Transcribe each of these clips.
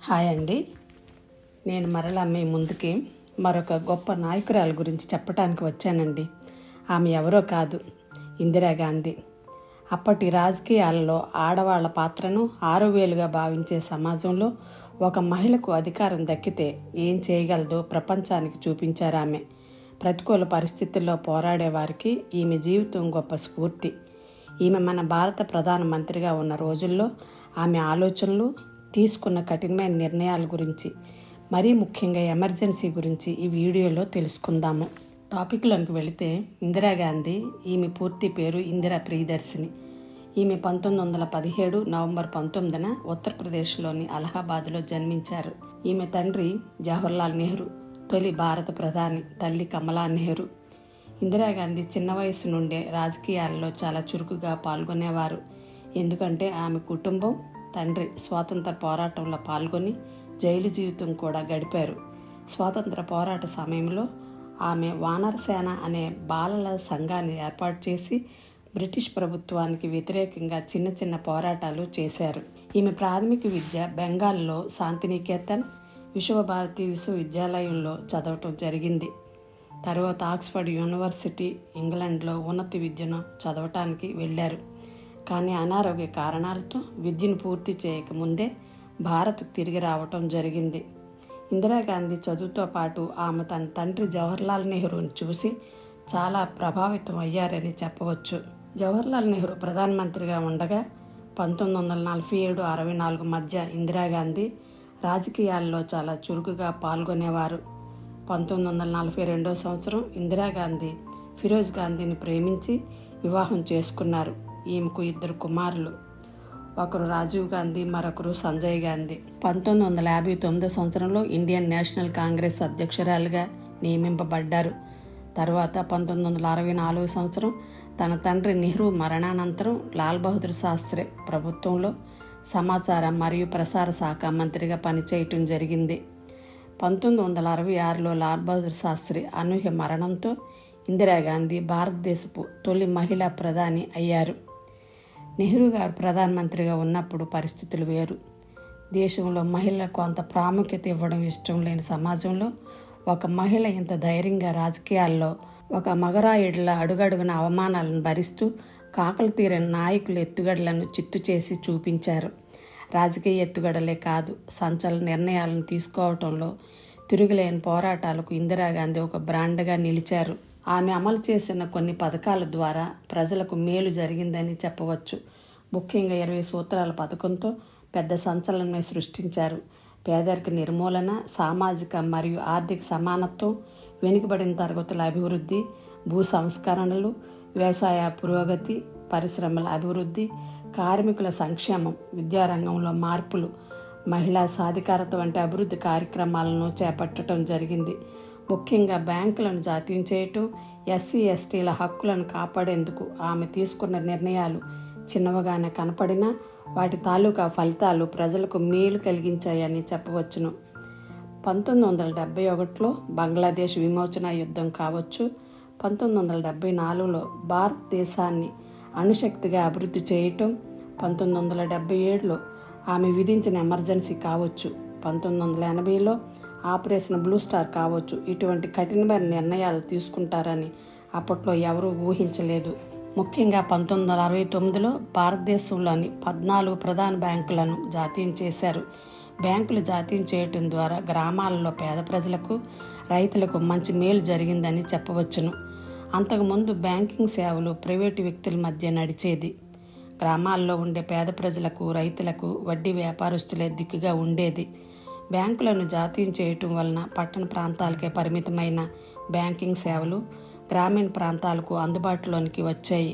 Hi అండి. నేను మరలా మీ ముందుకి మరొక గొప్ప నాయకురాల గురించి చెప్పడానికి వచ్చానండి. ఆమె ఎవరో కాదు, ఇందిరాగాంధీ. అప్పటి రాజకీయాలలో ఆడవాళ్ల పాత్రను ఆరువేలుగా భావించే సమాజంలో ఒక మహిళకు అధికారం దక్కితే ఏం చేయగలదో ప్రపంచానికి చూపించారు ఆమె. ప్రతికూల పరిస్థితుల్లో పోరాడే వారికి ఈమె జీవితం గొప్ప స్ఫూర్తి. ఈమె మన భారత ప్రధానమంత్రిగా ఉన్న రోజుల్లో ఆమె ఆలోచనలు, తీసుకున్న కఠినమైన నిర్ణయాల గురించి, మరీ ముఖ్యంగా ఎమర్జెన్సీ గురించి ఈ వీడియోలో తెలుసుకుందాము. టాపిక్లోకి వెళితే, ఇందిరాగాంధీ, ఈమె పూర్తి పేరు ఇందిరా ప్రియదర్శిని. ఈమె 1917 నవంబర్ 19న ఉత్తరప్రదేశ్లోని అలహాబాద్లో జన్మించారు. ఈమె తండ్రి జవహర్లాల్ నెహ్రూ, తొలి భారత ప్రధాని. తల్లి కమలా నెహ్రూ. ఇందిరాగాంధీ చిన్న వయసు నుండే రాజకీయాల్లో చాలా చురుకుగా పాల్గొనేవారు. ఎందుకంటే ఆమె కుటుంబం, తండ్రి స్వాతంత్ర పోరాటంలో పాల్గొని జైలు జీవితం కూడా గడిపారు. స్వాతంత్ర పోరాట సమయంలో ఆమె వానరసేన అనే బాలల సంఘాన్ని ఏర్పాటు చేసి బ్రిటిష్ ప్రభుత్వానికి వ్యతిరేకంగా చిన్న చిన్న పోరాటాలు చేశారు. ఈమె ప్రాథమిక విద్య బెంగాల్లో శాంతినికేతన్, విశ్వభారతి విశ్వవిద్యాలయంలో చదవటం జరిగింది. తర్వాత ఆక్స్ఫర్డ్ యూనివర్సిటీ, ఇంగ్లాండ్లో ఉన్నత విద్యను చదవటానికి వెళ్ళారు. కానీ అనారోగ్య కారణాలతో విద్యను పూర్తి చేయకముందే భారత్కు తిరిగి రావటం జరిగింది. ఇందిరాగాంధీ చదువుతో పాటు ఆమె తన తండ్రి జవహర్లాల్ నెహ్రూని చూసి చాలా ప్రభావితం అయ్యారని చెప్పవచ్చు. జవహర్లాల్ నెహ్రూ ప్రధానమంత్రిగా ఉండగా 1947-64 మధ్య ఇందిరాగాంధీ రాజకీయాల్లో చాలా చురుకుగా పాల్గొనేవారు. 1942 సంవత్సరం ఇందిరాగాంధీ ఫిరోజ్ గాంధీని ప్రేమించి వివాహం చేసుకున్నారు. ఈమెకు 2 కుమారులు. ఒకరు రాజీవ్ గాంధీ, మరొకరు సంజయ్ గాంధీ. 1959 సంవత్సరంలో ఇండియన్ నేషనల్ కాంగ్రెస్ అధ్యక్షురాలిగా నియమింపబడ్డారు. తర్వాత 1964 సంవత్సరం తన తండ్రి నెహ్రూ మరణానంతరం లాల్ బహదూర్ శాస్త్రి ప్రభుత్వంలో సమాచార మరియు ప్రసార శాఖ మంత్రిగా పనిచేయటం జరిగింది. 1966లో లాల్ బహదూర్ శాస్త్రి అనూహ్య మరణంతో ఇందిరాగాంధీ భారతదేశపు తొలి మహిళా ప్రధాని అయ్యారు. నెహ్రూ గారు ప్రధానమంత్రిగా ఉన్నప్పుడు పరిస్థితులు వేరు. దేశంలో మహిళలకు అంత ప్రాముఖ్యత ఇవ్వడం ఇష్టం లేని సమాజంలో ఒక మహిళ ఇంత ధైర్యంగా రాజకీయాల్లో ఒక మగరాయుడిలా అడుగడుగున అవమానాలను భరిస్తూ కాకలు తీరని నాయకుల ఎత్తుగడలను చిత్తు చేసి చూపించారు. రాజకీయ ఎత్తుగడలే కాదు, సంచలన నిర్ణయాలను తీసుకోవటంలో తిరుగులేని పోరాటాలకు ఇందిరాగాంధీ ఒక బ్రాండ్గా నిలిచారు. ఆమె అమలు చేసిన కొన్ని పథకాల ద్వారా ప్రజలకు మేలు జరిగిందని చెప్పవచ్చు. ముఖ్యంగా 20 సూత్రాల పథకంతో పెద్ద సంచలనమే సృష్టించారు. పేదరిక నిర్మూలన, సామాజిక మరియు ఆర్థిక సమానత్వం, వెనుకబడిన తరగతుల అభివృద్ధి, భూ సంస్కరణలు, వ్యవసాయ పురోగతి, పరిశ్రమల అభివృద్ధి, కార్మికుల సంక్షేమం, విద్యారంగంలో మార్పులు, మహిళా సాధికారత వంటి అభివృద్ధి కార్యక్రమాలను చేపట్టడం జరిగింది. ముఖ్యంగా బ్యాంకులను జాతీయం చేయటం, ఎస్సీ ఎస్టీల హక్కులను కాపాడేందుకు ఆమె తీసుకున్న నిర్ణయాలు చిన్నవిగానే కనపడినా వాటి తాలూకా ఫలితాలు ప్రజలకు మేలు కలిగించాయని చెప్పవచ్చును. 1971లో బంగ్లాదేశ్ విమోచన యుద్ధం కావచ్చు, 1974లో భారతదేశాన్ని అణుశక్తిగా అభివృద్ధి చేయటం, 1977లో ఆమె విధించిన ఎమర్జెన్సీ కావచ్చు, 1980లో ఆపరేషన్ బ్లూ స్టార్ కావచ్చు. ఇటువంటి కఠినమైన నిర్ణయాలు తీసుకుంటారని అప్పట్లో ఎవరూ ఊహించలేదు. ముఖ్యంగా 1969లో భారతదేశంలోని 14 ప్రధాన బ్యాంకులను జాతీయం చేశారు. బ్యాంకులు జాతీయం చేయటం ద్వారా గ్రామాలలో పేద ప్రజలకు, రైతులకు మంచి మేలు జరిగిందని చెప్పవచ్చును. అంతకుముందు బ్యాంకింగ్ సేవలు ప్రైవేటు వ్యక్తుల మధ్య నడిచేది. గ్రామాల్లో ఉండే పేద ప్రజలకు, రైతులకు వడ్డీ వ్యాపారస్తులే దిక్కుగా ఉండేది. బ్యాంకులను జాతీయం చేయటం వలన పట్టణ ప్రాంతాలకే పరిమితమైన బ్యాంకింగ్ సేవలు గ్రామీణ ప్రాంతాలకు అందుబాటులోనికి వచ్చాయి.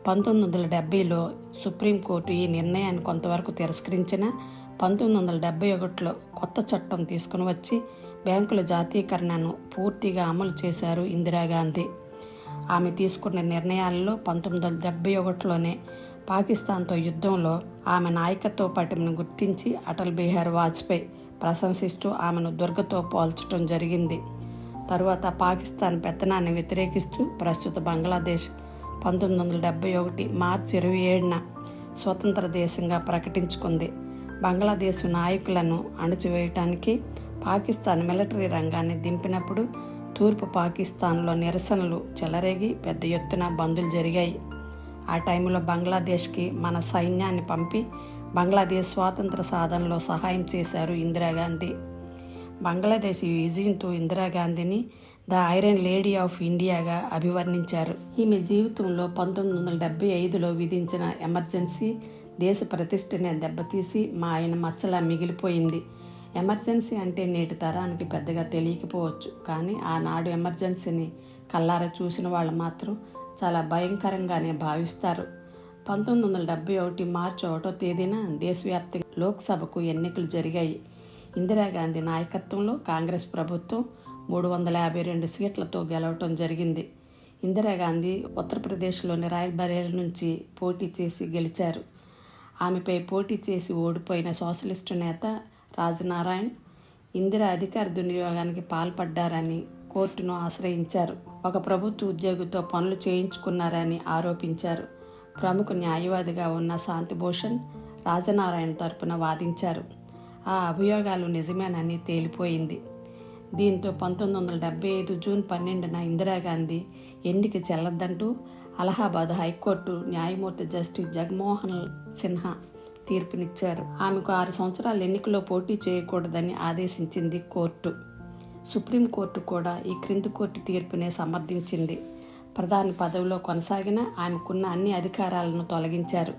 1970లో సుప్రీంకోర్టు ఈ నిర్ణయాన్ని కొంతవరకు తిరస్కరించిన 1971లో కొత్త చట్టం తీసుకుని వచ్చి బ్యాంకుల జాతీయకరణను పూర్తిగా అమలు చేశారు ఇందిరాగాంధీ. ఆమె తీసుకున్న నిర్ణయాలలో 1971లోనే పాకిస్తాన్తో యుద్ధంలో ఆమె నాయకత్వ పటిమను గుర్తించి అటల్ బిహారీ వాజ్పేయి ప్రశంసిస్తూ ఆమెను దుర్గతో పోల్చడం జరిగింది. తరువాత పాకిస్తాన్ పెత్తనాన్ని వ్యతిరేకిస్తూ ప్రస్తుత బంగ్లాదేశ్ 1971 మార్చి 27న స్వతంత్ర దేశంగా ప్రకటించుకుంది. బంగ్లాదేశ్ నాయకులను అణచివేయటానికి పాకిస్తాన్ మిలిటరీ రంగాన్ని దింపినప్పుడు తూర్పు పాకిస్తాన్లో నిరసనలు చెలరేగి పెద్ద ఎత్తున బందులు జరిగాయి. ఆ టైంలో బంగ్లాదేశ్కి మన సైన్యాన్ని పంపి బంగ్లాదేశ్ స్వాతంత్ర సాధనలో సహాయం చేశారు ఇందిరాగాంధీ. బంగ్లాదేశ్ విజయంతో ఇందిరాగాంధీని ద ఐరన్ లేడీ ఆఫ్ ఇండియాగా అభివర్ణించారు. ఈమె జీవితంలో 1975లో విధించిన ఎమర్జెన్సీ దేశ ప్రతిష్టనే దెబ్బతీసి ఆయన మచ్చలా మిగిలిపోయింది. ఎమర్జెన్సీ అంటే నేటి తరానికి పెద్దగా తెలియకపోవచ్చు, కానీ ఆనాడు ఎమర్జెన్సీని కల్లారా చూసిన వాళ్ళు మాత్రం చాలా భయంకరంగానే భావిస్తారు. 1971 మార్చి 1వ తేదీన దేశవ్యాప్తంగా లోక్సభకు ఎన్నికలు జరిగాయి. ఇందిరాగాంధీ నాయకత్వంలో కాంగ్రెస్ ప్రభుత్వం 352 సీట్లతో గెలవటం జరిగింది. ఇందిరాగాంధీ ఉత్తరప్రదేశ్లోని రాయ్బరేలీ నుంచి పోటీ చేసి గెలిచారు. ఆమెపై పోటీ చేసి ఓడిపోయిన సోషలిస్టు నేత రాజనారాయణ్ ఇందిరా అధికార దుర్వినియోగానికి పాల్పడ్డారని కోర్టును ఆశ్రయించారు. ఒక ప్రభుత్వ ఉద్యోగితో పనులు చేయించుకున్నారని ఆరోపించారు. ప్రముఖ న్యాయవాదిగా ఉన్న శాంతిభూషణ్ రాజనారాయణ్ తరపున వాదించారు. ఆ అభియోగాలు నిజమేనని తేలిపోయింది. దీంతో 1975 జూన్ 12న ఇందిరాగాంధీ ఎన్నిక చెల్లద్దంటూ అలహాబాద్ హైకోర్టు న్యాయమూర్తి జస్టిస్ జగన్మోహన్ సిన్హా తీర్పునిచ్చారు. ఆమెకు 6 సంవత్సరాలు ఎన్నికల్లో పోటీ చేయకూడదని ఆదేశించింది కోర్టు. సుప్రీంకోర్టు కూడా ఈ క్రింది కోర్టు తీర్పునే సమర్థించింది. ప్రధాని పదవిలో కొనసాగిన ఆమెకున్న అన్ని అధికారాలను తొలగించారు.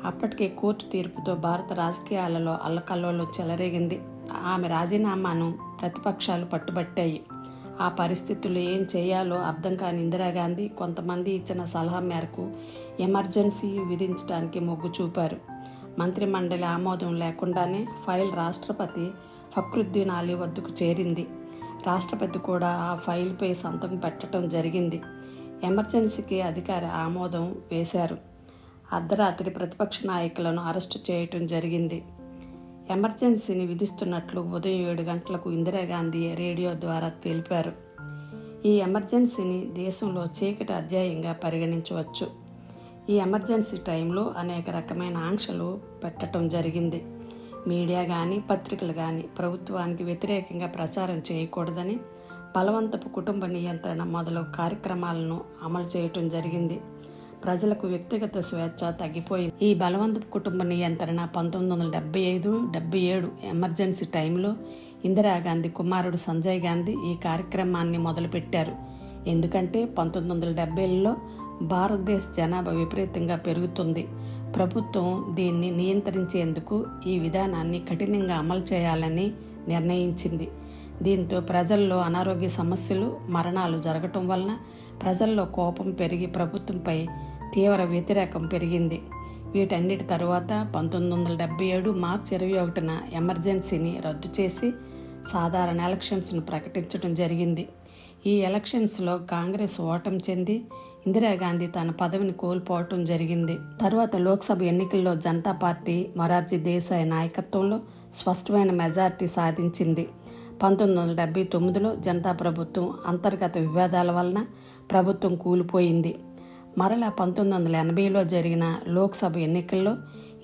అప్పటికే కోర్టు తీర్పుతో భారత రాజకీయాలలో అల్లకల్లోలం చెలరేగింది. ఆమె రాజీనామాను ప్రతిపక్షాలు పట్టుబట్టాయి. ఆ పరిస్థితుల్లో ఏం చేయాలో అర్థం కాని ఇందిరాగాంధీ కొంతమంది ఇచ్చిన సలహా మేరకు ఎమర్జెన్సీ విధించడానికి మొగ్గు చూపారు. మంత్రిమండలి ఆమోదం లేకుండానే ఫైల్ రాష్ట్రపతి ఫక్రుద్దీన్ అలీ వద్దకు చేరింది. రాష్ట్రపతి కూడా ఆ ఫైల్పై సంతకం పెట్టడం జరిగింది. ఎమర్జెన్సీకి అధికార ఆమోదం వేశారు. అర్ధరాత్రి ప్రతిపక్ష నాయకులను అరెస్టు చేయటం జరిగింది. ఎమర్జెన్సీని విధిస్తున్నట్లు ఉదయం 7 గంటలకు ఇందిరాగాంధీ రేడియో ద్వారా తెలిపారు. ఈ ఎమర్జెన్సీని దేశంలో చీకటి అధ్యాయంగా పరిగణించవచ్చు. ఈ ఎమర్జెన్సీ టైంలో అనేక రకమైన ఆంక్షలు పెట్టడం జరిగింది. మీడియా కానీ పత్రికలు కానీ ప్రభుత్వానికి వ్యతిరేకంగా ప్రచారం చేయకూడదని, బలవంతపు కుటుంబ నియంత్రణ మొదలగు కార్యక్రమాలను అమలు చేయటం జరిగింది. ప్రజలకు వ్యక్తిగత స్వేచ్ఛ తగ్గిపోయింది. ఈ బలవంతపు కుటుంబ నియంత్రణ 1975-77 ఎమర్జెన్సీ టైంలో ఇందిరాగాంధీ కుమారుడు సంజయ్ గాంధీ ఈ కార్యక్రమాన్ని మొదలుపెట్టారు. ఎందుకంటే 1970లలో భారతదేశ జనాభా విపరీతంగా పెరుగుతుంది. ప్రభుత్వం దీన్ని నియంత్రించేందుకు ఈ విధానాన్ని కఠినంగా అమలు చేయాలని నిర్ణయించింది. దీంతో ప్రజల్లో అనారోగ్య సమస్యలు, మరణాలు జరగటం వలన ప్రజల్లో కోపం పెరిగి ప్రభుత్వంపై తీవ్ర వ్యతిరేకం పెరిగింది. వీటన్నిటి తరువాత 1977 మార్చి 21న ఎమర్జెన్సీని రద్దు చేసి సాధారణ ఎలక్షన్స్ను ప్రకటించడం జరిగింది. ఈ ఎలక్షన్స్లో కాంగ్రెస్ ఓటమి చెంది ఇందిరాగాంధీ తన పదవిని కోల్పోవటం జరిగింది. తరువాత లోక్సభ ఎన్నికల్లో జనతా పార్టీ మొరార్జీ దేశాయ్ నాయకత్వంలో స్పష్టమైన మెజార్టీ సాధించింది. 1979లో జనతా ప్రభుత్వం అంతర్గత వివాదాల వలన ప్రభుత్వం కూలిపోయింది. మరలా 1980లో జరిగిన లోక్సభ ఎన్నికల్లో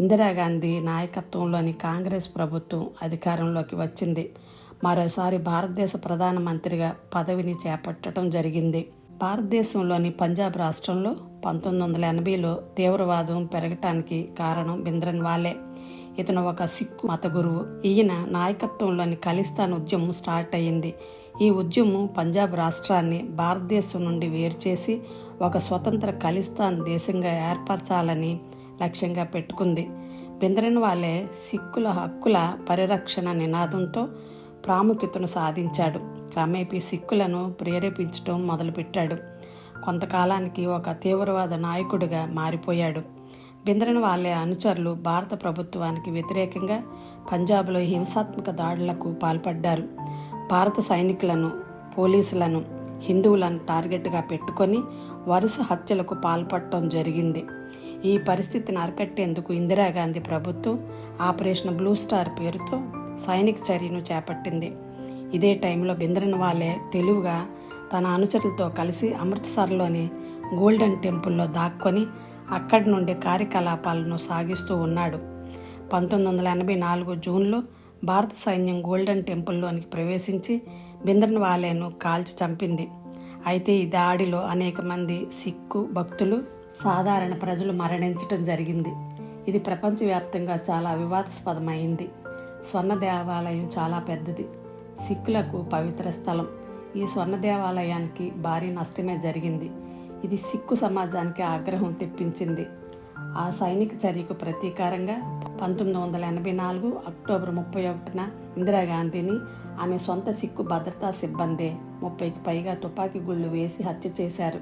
ఇందిరాగాంధీ నాయకత్వంలోని కాంగ్రెస్ ప్రభుత్వం అధికారంలోకి వచ్చింది. మరోసారి భారతదేశ ప్రధానమంత్రిగా పదవిని చేపట్టడం జరిగింది. భారతదేశంలోని పంజాబ్ రాష్ట్రంలో 1980లో తీవ్రవాదం పెరగటానికి కారణం భింద్రన్వాలే. ఇతను ఒక సిక్కు మత గురువు. ఈయన నాయకత్వంలోని ఖలిస్తాన్ ఉద్యమం స్టార్ట్ అయ్యింది. ఈ ఉద్యమం పంజాబ్ రాష్ట్రాన్ని భారతదేశం నుండి వేరు చేసి ఒక స్వతంత్ర ఖలిస్తాన్ దేశంగా ఏర్పరచాలని లక్ష్యంగా పెట్టుకుంది. భింద్రన్వాలే సిక్కుల హక్కుల పరిరక్షణ నినాదంతో ప్రాముఖ్యతను సాధించాడు. క్రమేపీ సిక్కులను ప్రేరేపించడం మొదలుపెట్టాడు. కొంతకాలానికి ఒక తీవ్రవాద నాయకుడిగా మారిపోయాడు. భింద్రన్వాలే అనుచరులు భారత ప్రభుత్వానికి వ్యతిరేకంగా పంజాబ్లో హింసాత్మక దాడులకు పాల్పడ్డారు. భారత సైనికులను, పోలీసులను, హిందువులను టార్గెట్గా పెట్టుకొని వరుస హత్యలకు పాల్పడటం జరిగింది. ఈ పరిస్థితిని అరికట్టేందుకు ఇందిరాగాంధీ ప్రభుత్వం ఆపరేషన్ బ్లూ స్టార్ పేరుతో సైనిక చర్యను చేపట్టింది. ఇదే టైంలో భింద్రన్వాలే తెలివిగా తన అనుచరులతో కలిసి అమృత్సర్లోని గోల్డెన్ టెంపుల్లో దాక్కొని అక్కడి నుండి కార్యకలాపాలను సాగిస్తూ ఉన్నాడు. 1984 జూన్లో భారత సైన్యం గోల్డెన్ టెంపుల్లోనికి ప్రవేశించి భింద్రన్వాలేను కాల్చి చంపింది. అయితే ఈ దాడిలో అనేక మంది సిక్కు భక్తులు, సాధారణ ప్రజలు మరణించటం జరిగింది. ఇది ప్రపంచవ్యాప్తంగా చాలా వివాదాస్పదమైంది. స్వర్ణ దేవాలయం చాలా పెద్దది, సిక్కులకు పవిత్ర స్థలం. ఈ స్వర్ణ దేవాలయానికి భారీ నష్టమే జరిగింది. ఇది సిక్కు సమాజానికి ఆగ్రహం తెప్పించింది. ఆ సైనిక చర్యకు ప్రతీకారంగా 1984 అక్టోబర్ 31న ఇందిరాగాంధీని ఆమె సొంత సిక్కు భద్రతా సిబ్బందే 30కి పైగా తుపాకీ గుళ్ళు వేసి హత్య చేశారు.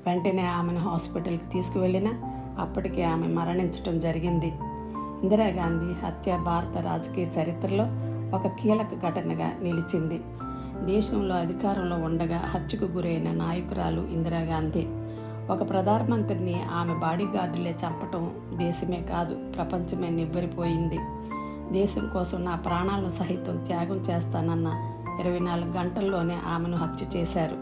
వెంటనే ఆమెను హాస్పిటల్కి తీసుకువెళ్ళినా అప్పటికే ఆమె మరణించటం జరిగింది. ఇందిరాగాంధీ హత్య భారత రాజకీయ చరిత్రలో ఒక కీలక ఘటనగా నిలిచింది. దేశంలో అధికారంలో ఉండగా హత్యకు గురైన నాయకురాలు ఇందిరాగాంధీ. ఒక ప్రధానమంత్రిని ఆమె బాడీగార్డులే చంపటం దేశమే కాదు, ప్రపంచమే నివ్వెరపోయింది. దేశం కోసం నా ప్రాణాలను సహితం త్యాగం చేస్తానన్న 24 గంటల్లోనే ఆమెను హత్య చేశారు.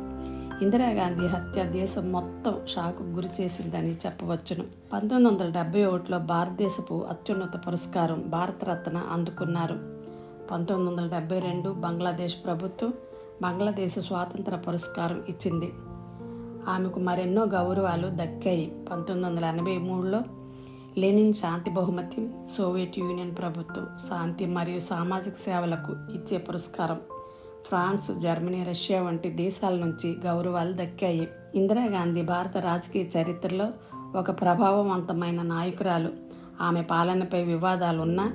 ఇందిరాగాంధీ హత్య దేశం మొత్తం షాకు గురి చేసిందని చెప్పవచ్చును. 1971లో భారతదేశపు అత్యున్నత పురస్కారం భారతరత్న అందుకున్నారు. 1972 బంగ్లాదేశ్ ప్రభుత్వం బంగ్లాదేశ్ స్వాతంత్ర పురస్కారం ఇచ్చింది. ఆమెకు మరెన్నో గౌరవాలు దక్కాయి. 1983లో లెనిన్ శాంతి బహుమతి, సోవియట్ యూనియన్ ప్రభుత్వం శాంతి మరియు సామాజిక సేవలకు ఇచ్చే పురస్కారం, ఫ్రాన్స్, జర్మనీ, రష్యా వంటి దేశాల నుంచి గౌరవాలు దక్కాయి. ఇందిరాగాంధీ భారత రాజకీయ చరిత్రలో ఒక ప్రభావవంతమైన నాయకురాలు. ఆమె పాలనపై వివాదాలు ఉన్నా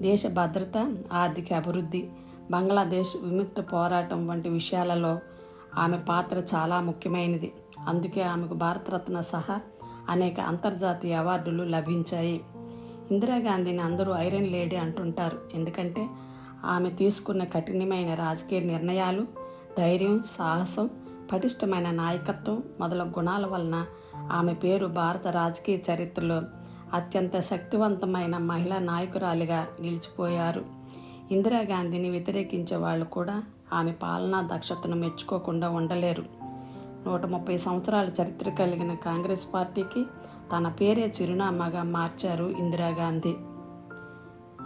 దేశ భద్రత, ఆర్థిక అభివృద్ధి, బంగ్లాదేశ్ విముక్త పోరాటం వంటి విషయాలలో ఆమె పాత్ర చాలా ముఖ్యమైనది. అందుకే ఆమెకు భారతరత్న సహా అనేక అంతర్జాతీయ అవార్డులు లభించాయి. ఇందిరాగాంధీని అందరూ ఐరన్ లేడీ అంటుంటారు. ఎందుకంటే ఆమె తీసుకున్న కఠినమైన రాజకీయ నిర్ణయాలు, ధైర్యం, సాహసం, పటిష్టమైన నాయకత్వం మొదలగు గుణాల వలన ఆమె పేరు భారత రాజకీయ చరిత్రలో అత్యంత శక్తివంతమైన మహిళా నాయకురాలిగా నిలిచిపోయారు. ఇందిరాగాంధీని వ్యతిరేకించే వాళ్ళు కూడా ఆమె పాలనా దక్షతను మెచ్చుకోకుండా ఉండలేరు. 130 సంవత్సరాల చరిత్ర కలిగిన కాంగ్రెస్ పార్టీకి తన పేరే చిరునామాగా మార్చారు ఇందిరాగాంధీ.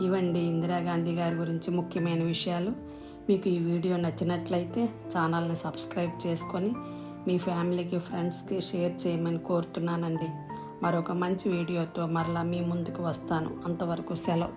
ఇవండి ఇందిరాగాంధీ గారి గురించి ముఖ్యమైన విషయాలు. మీకు ఈ వీడియో నచ్చినట్లయితే ఛానల్ని సబ్స్క్రైబ్ చేసుకొని మీ ఫ్యామిలీకి, ఫ్రెండ్స్కి షేర్ చేయమని కోరుతున్నానండి. మరొక మంచి వీడియోతో మరలా మీ ముందుకు వస్తాను. అంతవరకు సెలవు.